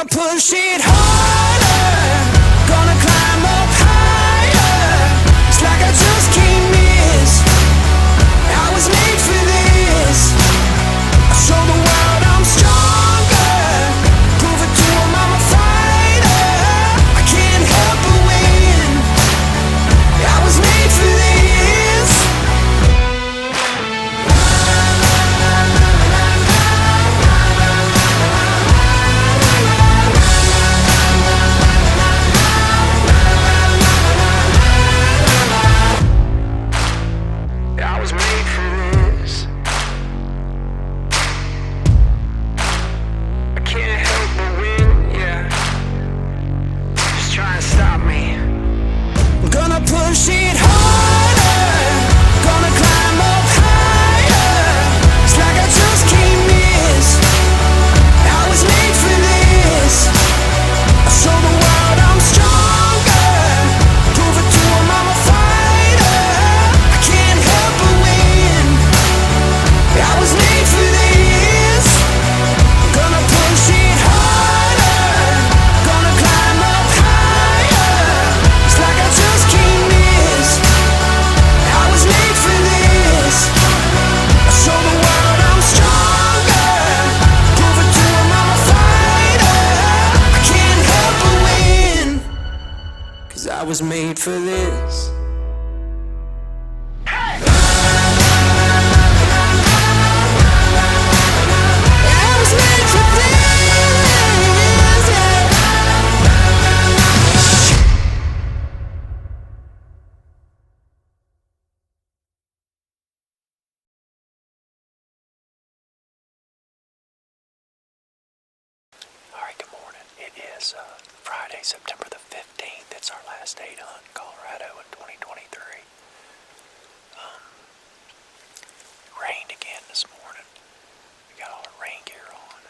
push it harder, gonna climb up higher. It's like I just can't miss. I was made for this. I show the world I'm stronger, prove it to 'em I'm a fighter. I can't help but win. I was made for this. I was made for this. I can't help but win, yeah. Just try and stop me. I'm gonna push it harder, gonna climb up higher. It's like I just can't miss. I was made for this. I show the world I'm stronger, prove it to 'em I'm a fighter. I can't help but win. I was made for this. Gonna push it harder, gonna climb up higher. It's like I just can't miss. I was made for this. I show the world I'm stronger, prove it to 'em I'm a fighter. I can't help but win, 'cause I was made for this. I was made for this, yeah. Alright, good morning. It is Friday, September the 15th. It's our last day to hunt in Colorado in 2023. Rained again this morning. We got all our rain gear on.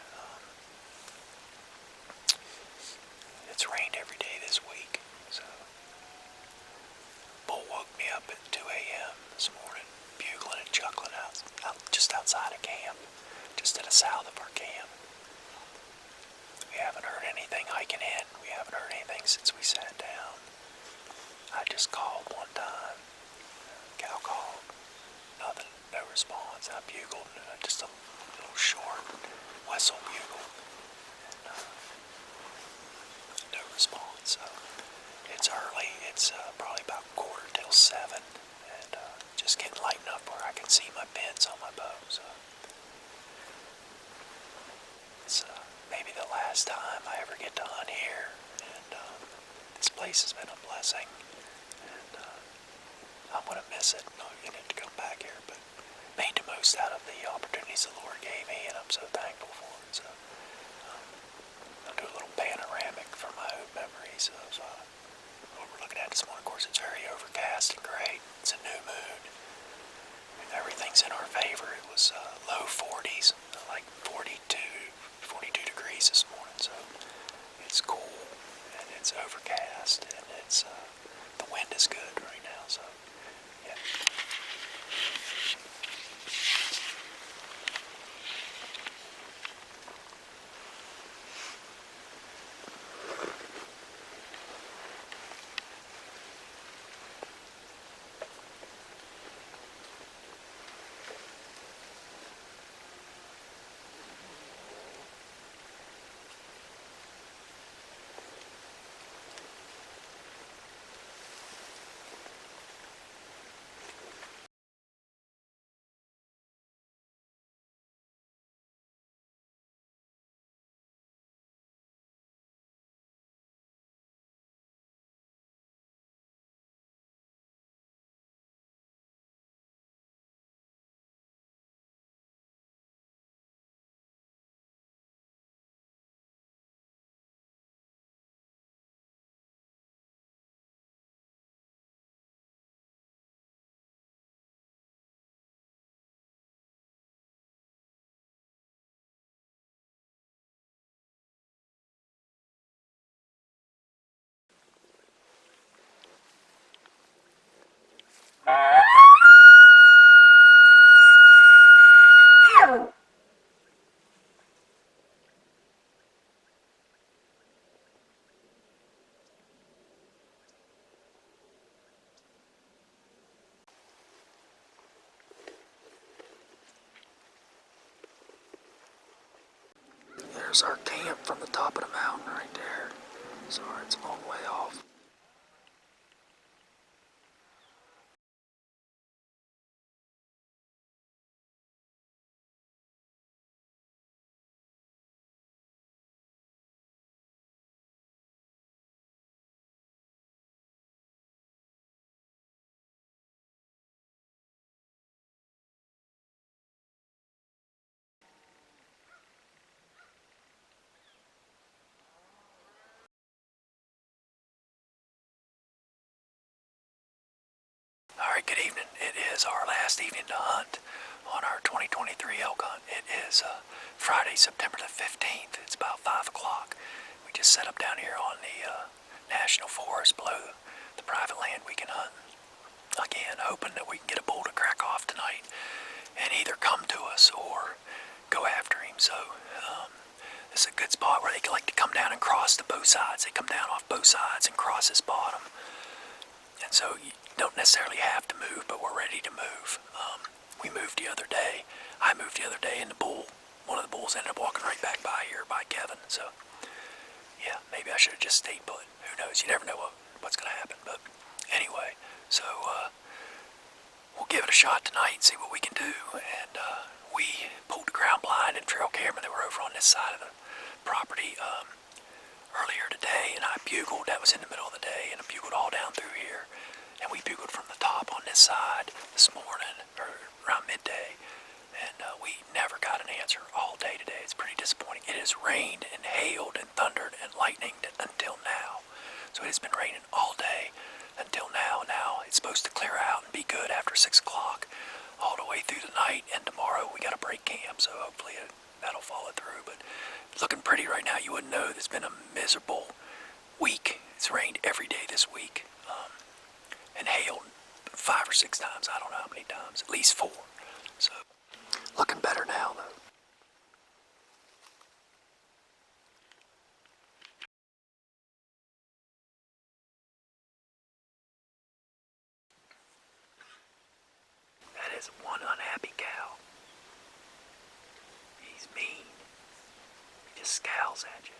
It's rained every day this week. So, Bull woke me up at 2 a.m. this morning, bugling and chuckling out just outside of camp, just to the south of our camp. We haven't heard anything hiking in. We haven't heard anything since we sat down. I just called one time. Cow called. Nothing. No response. I bugled. Just a little short whistle bugle. And, no response. So it's early. It's probably about 6:45. And just getting light enough where I can see my pins on my bow. So it's maybe the last time I ever get to hunt here, and this place has been a blessing, and I'm going to miss it, not getting to come back here, but made the most out of the opportunities the Lord gave me, and I'm so thankful for it. So I'll do a little panoramic from my own memories of what we're looking at this morning. Of course, it's very overcast and gray. It's a new moon. Everything's in our favor. It was low 40s, like 42 degrees this morning, so it's cool, and it's overcast, and it's the wind is good right now, so yeah. there's our camp from the top of the mountain right there. Sorry, it's a long way off. Alright, good evening. It is our last evening to hunt on our 2023 elk hunt. It is Friday, September the 15th. It's about 5 o'clock. We just set up down here on the National Forest below the private land we can hunt. Again, hoping that we can get a bull to crack off tonight and either come to us or go after him. So this is a good spot where they like to come down and cross the both sides. They come down off both sides and cross this bottom. And so you don't necessarily have to move, but we're ready to move. We moved the other day. I moved the other day, and one of the bulls ended up walking right back by here by Kevin. So, yeah, maybe I should have just stayed put. Who knows? You never know what's going to happen. But anyway, so we'll give it a shot tonight and see what we can do. And we pulled the ground blind and trail camera that were over on this side of the property earlier today, and I bugled. That was in the middle of the day, and I bugled all down through here. And we bugled from the top on this side this morning, or around midday, and we never got an answer all day today. It's pretty disappointing. It has rained and hailed and thundered and lightninged until now. So it has been raining all day until now. Now it's supposed to clear out and be good after 6 o'clock all the way through the night, and tomorrow we got to break camp, so hopefully that'll follow through. But it's looking pretty right now. You wouldn't know. It's been a miserable week. It's rained every day this week. And hailed 5 or 6 times. I don't know how many times. At least 4. So, looking better now, though. That is one unhappy cow. He's mean. He just scowls at you.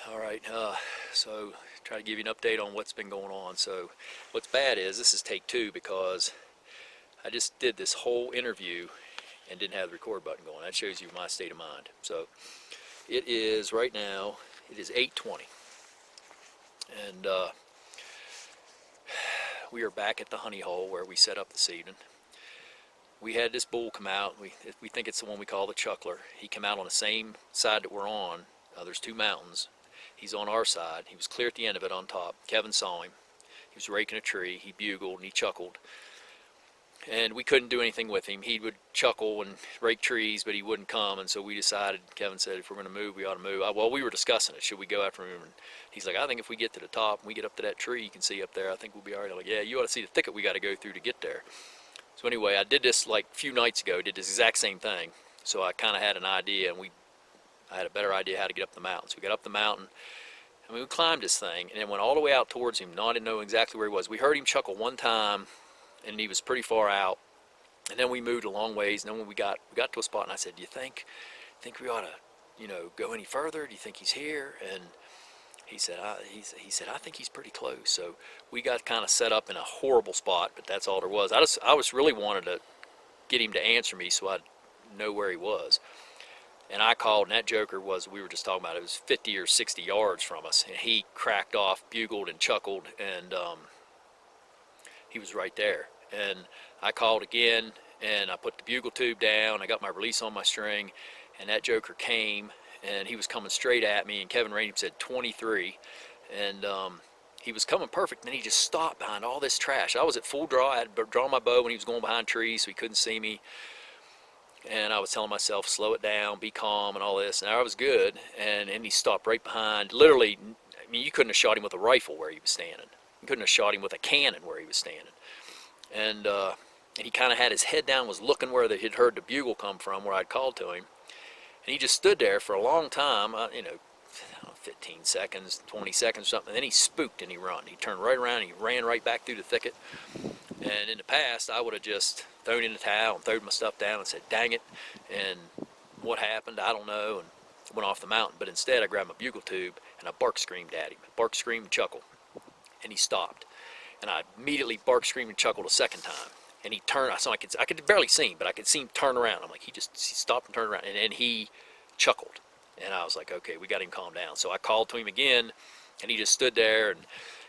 All right, So try to give you an update on what's been going on. So what's bad is this is take two because I just did this whole interview and didn't have the record button going. That shows you my state of mind. So it is right now, it is 8:20. And we are back at the honey hole where we set up this evening. We had this bull come out. We think it's the one we call the Chuckler. He came out on the same side that we're on. There's two mountains. He's on our side. He was clear at the end of it on top. Kevin saw him. He was raking a tree. He bugled and he chuckled. And we couldn't do anything with him. He would chuckle and rake trees, but he wouldn't come. And so we decided, Kevin said, if we're going to move, we ought to move. Well, we were discussing it. Should we go after him? And he's like, I think if we get to the top and we get up to that tree you can see up there, I think we'll be all right. I'm like, yeah, you ought to see the thicket we got to go through to get there. So anyway, I did this like a few nights ago, did this exact same thing. So I kind of had an idea, and I had a better idea how to get up the mountain. So we got up the mountain, and we climbed this thing, and it went all the way out towards him. No, I didn't know exactly where he was. We heard him chuckle one time, and he was pretty far out. And then we moved a long ways, and then when we got to a spot, and I said, do you think we ought to, go any further? Do you think he's here? And he said, I think he's pretty close. So we got kind of set up in a horrible spot, but that's all there was. I was really wanted to get him to answer me so I'd know where he was. And I called, and that joker we were just talking about, it was 50 or 60 yards from us. And he cracked off, bugled and chuckled, and he was right there. And I called again, and I put the bugle tube down. I got my release on my string, and that joker came. And he was coming straight at me, and Kevin Rainey said 23, and he was coming perfect, and then he just stopped behind all this trash. I was at full draw. I had drawn my bow when he was going behind trees, so he couldn't see me, and I was telling myself, slow it down, be calm, and all this, and I was good, and he stopped right behind, literally, I mean, you couldn't have shot him with a rifle where he was standing. You couldn't have shot him with a cannon where he was standing, and he kind of had his head down, was looking where he'd heard the bugle come from, where I'd called to him. And he just stood there for a long time, 15 seconds, 20 seconds or something. And then he spooked and he run. He turned right around and he ran right back through the thicket. And in the past, I would have just thrown in the towel and thrown my stuff down and said, dang it. And what happened, I don't know, and went off the mountain. But instead, I grabbed my bugle tube and I bark screamed at him. Bark, screamed, and chuckled. And he stopped. And I immediately bark, screamed, and chuckled a second time. And he turned, I could barely see him, but I could see him turn around. I'm like, he stopped and turned around, and he chuckled. And I was like, okay, we got him calmed down. So I called to him again, and he just stood there, and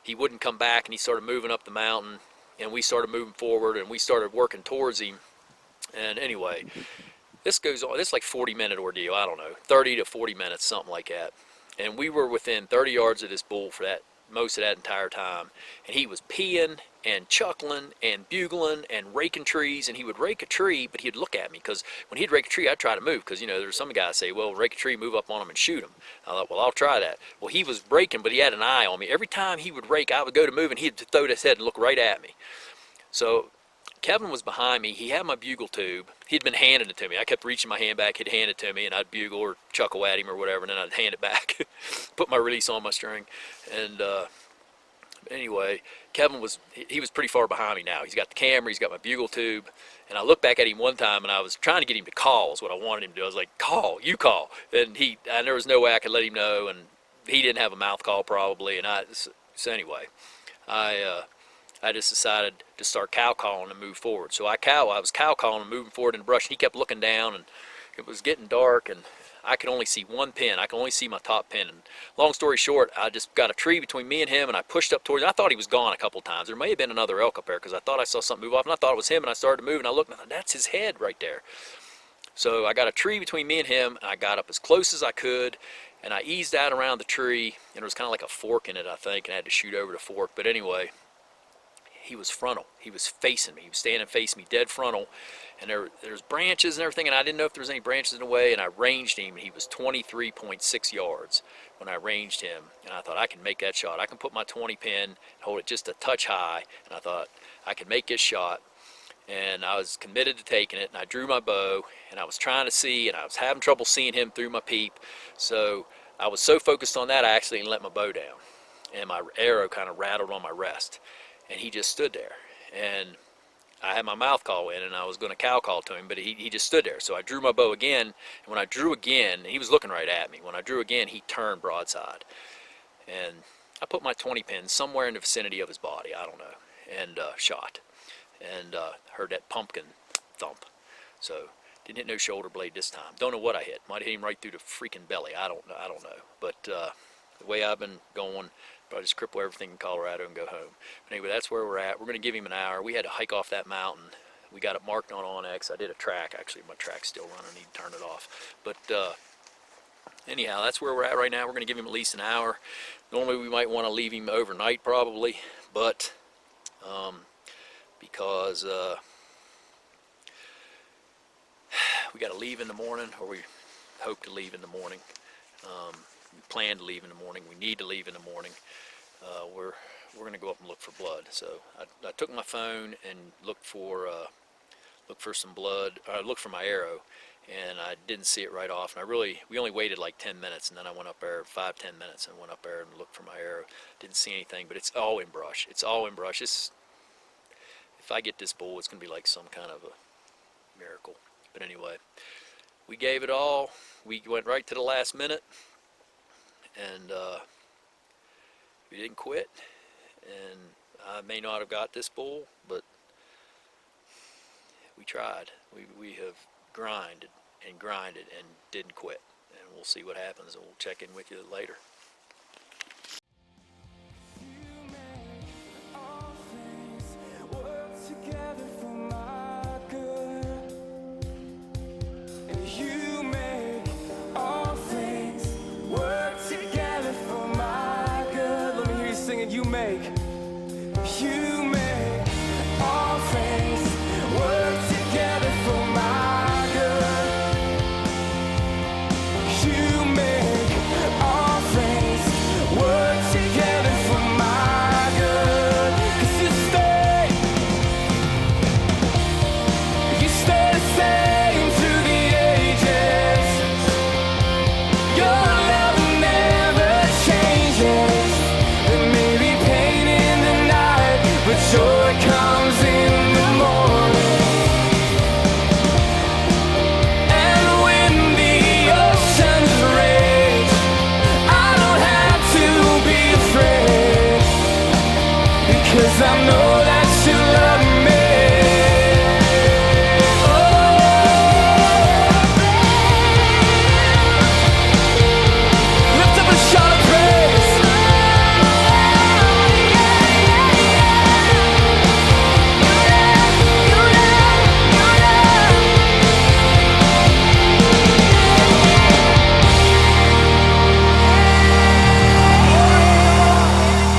he wouldn't come back, and he started moving up the mountain, and we started moving forward, and we started working towards him. And anyway, this goes on, this is like 40-minute ordeal, I don't know, 30 to 40 minutes, something like that. And we were within 30 yards of this bull for most of that entire time, and he was peeing and chuckling and bugling and raking trees, and he would rake a tree, but he'd look at me, because when he'd rake a tree, I'd try to move, because there's some guys say, well, rake a tree, move up on him and shoot him. I thought, well, I'll try that. Well, he was raking, but he had an eye on me. Every time he would rake, I would go to move, and he'd throw his head and look right at me. So Kevin was behind me. He had my bugle tube. He'd been handing it to me. I kept reaching my hand back. He'd hand it to me, and I'd bugle or chuckle at him or whatever, and then I'd hand it back, put my release on my string. And anyway, Kevin was pretty far behind me now. He's got the camera, he's got my bugle tube, and I looked back at him one time, and I was trying to get him to call is what I wanted him to do. I was like, you call. And there was no way I could let him know, and he didn't have a mouth call probably, and so anyway, I just decided to start cow calling and move forward. So I was cow calling and moving forward in the brush, and he kept looking down, and it was getting dark, and I could only see one pin. I could only see my top pin. And long story short, I just got a tree between me and him, and I pushed up towards him. I thought he was gone a couple times. There may have been another elk up there, because I thought I saw something move off, and I thought it was him, and I started to move, and I looked, and I thought, that's his head right there. So I got a tree between me and him, and I got up as close as I could, and I eased out around the tree, and there was kind of like a fork in it, I think, and I had to shoot over the fork. But anyway, he was frontal. He was facing me. He was standing facing me, dead frontal. And there's branches and everything, and I didn't know if there was any branches in the way, and I ranged him, and he was 23.6 yards when I ranged him. And I thought, I can make that shot. I can put my 20 pin and hold it just a touch high, and I thought, I can make this shot. And I was committed to taking it, and I drew my bow, and I was trying to see, and I was having trouble seeing him through my peep. So I was so focused on that, I actually didn't let my bow down. And my arrow kind of rattled on my rest. And he just stood there. And I had my mouth call in, and I was going to cow call to him, but he just stood there. So I drew my bow again, and when I drew again, he was looking right at me. When I drew again, he turned broadside. and I put my 20 pin somewhere in the vicinity of his body, I don't know, and shot, and heard that pumpkin thump. So didn't hit no shoulder blade this time. Don't know what I hit. Might have hit him right through the freaking belly. I don't know. But the way I've been going, probably just cripple everything in Colorado and go home. But anyway, that's where we're at. We're going to give him an hour. We had to hike off that mountain. We got it marked on onX. I did a track. Actually, my track's still running. I need to turn it off. But anyhow, that's where we're at right now. We're going to give him at least an hour. Normally, we might want to leave him overnight probably, but because we got to leave in the morning, or we hope to leave in the morning. We plan to leave in the morning. We need to leave in the morning. We're going to go up and look for blood. So I took my phone and looked for some blood. I looked for my arrow, and I didn't see it right off. And we only waited like 10 minutes, and then I went up there 5-10 minutes and went up there and looked for my arrow. Didn't see anything, but it's all in brush. It's all in brush. If I get this bull, it's going to be like some kind of a miracle. But anyway, we gave it all. We went right to the last minute, and we didn't quit. And I may not have got this bull, but we tried. We have grinded and didn't quit. And we'll see what happens, and we'll check in with you later. You make all things work together for my good. You make all things work together for my good. 'Cause you stay the same through the ages. Your love never changes. But joy comes in the morning. And when the oceans rage, I don't have to be afraid, because I know